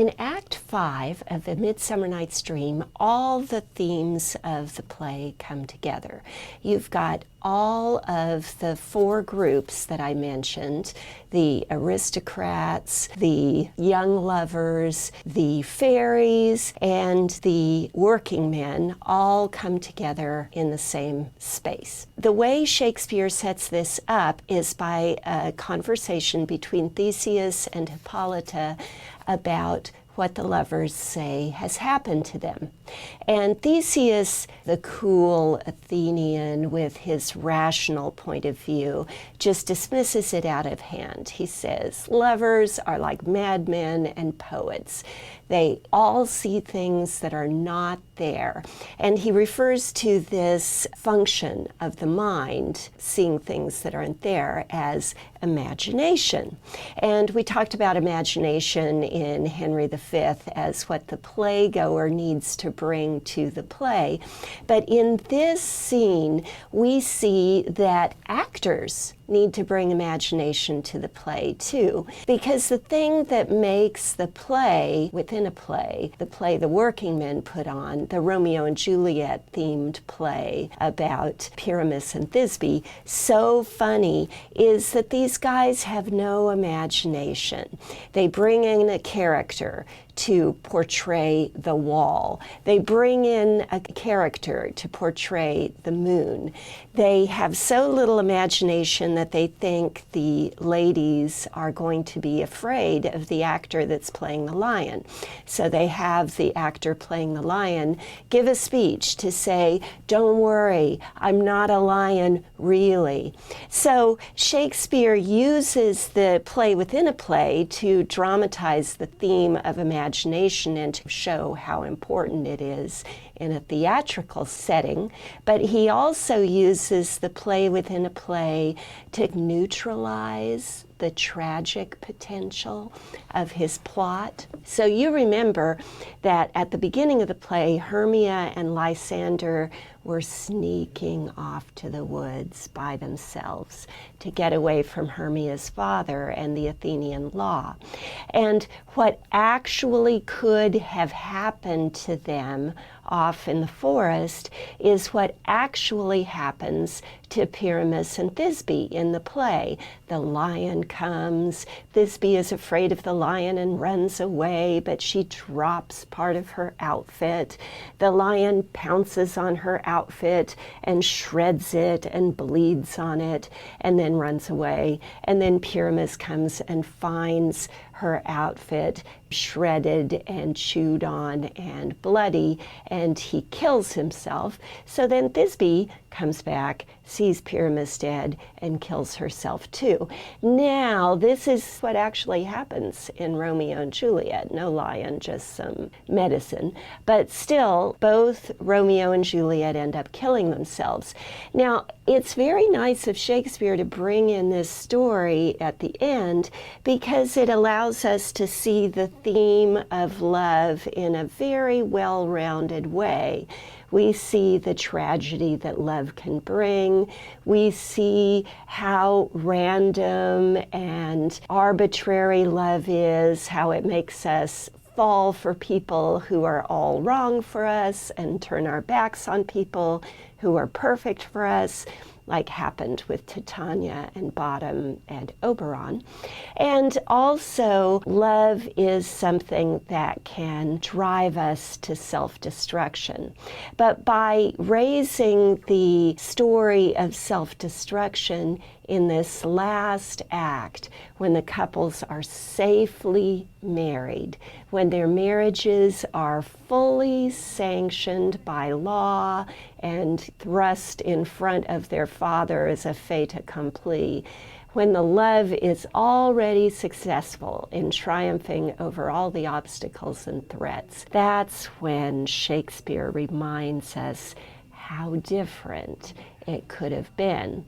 In Act 5 of A Midsummer Night's Dream, all the themes of the play come together. You've got all of the four groups that I mentioned, the aristocrats, the young lovers, the fairies, and the working men all come together in the same space. The way Shakespeare sets this up is by a conversation between Theseus and Hippolyta about what the lovers say has happened to them. And Theseus, the cool Athenian with his rational point of view, just dismisses it out of hand. He says, lovers are like madmen and poets. They all see things that are not there. And he refers to this function of the mind, seeing things that aren't there, as imagination. And we talked about imagination in Henry V as what the playgoer needs to bring to the play. But in this scene, we see that actors need to bring imagination to the play too, because the thing that makes the play within a play, the working men put on, the Romeo and Juliet themed play about Pyramus and Thisbe, so funny is that these guys have no imagination. They bring in a character to portray the wall. They bring in a character to portray the moon. They have so little imagination that they think the ladies are going to be afraid of the actor that's playing the lion. So they have the actor playing the lion give a speech to say, don't worry, I'm not a lion, really. So Shakespeare uses the play within a play to dramatize the theme of imagination and to show how important it is in a theatrical setting, but he also uses the play within a play to neutralize the tragic potential of his plot. So you remember that at the beginning of the play, Hermia and Lysander were sneaking off to the woods by themselves to get away from Hermia's father and the Athenian law. And what actually could have happened to them off in the forest is what actually happens to Pyramus and Thisbe in the play. The lion comes, Thisbe is afraid of the lion and runs away, but she drops part of her outfit. The lion pounces on her outfit and shreds it and bleeds on it and then runs away. And then Pyramus comes and finds her outfit shredded and chewed on and bloody, and he kills himself. So then Thisbe comes back, sees Pyramus dead, and kills herself too. Now, this is what actually happens in Romeo and Juliet. No lion, just some medicine. But still, both Romeo and Juliet end up killing themselves. Now, it's very nice of Shakespeare to bring in this story at the end because it allows us to see the theme of love in a very well-rounded way. We see the tragedy that love can bring. We see how random and arbitrary love is, how it makes us fall for people who are all wrong for us and turn our backs on people who are perfect for us, like happened with Titania and Bottom and Oberon. And also, love is something that can drive us to self-destruction. But by raising the story of self-destruction in this last act, when the couples are safely married, when their marriages are fully sanctioned by law and thrust in front of their father as a fait accompli, when the love is already successful in triumphing over all the obstacles and threats, that's when Shakespeare reminds us how different it could have been.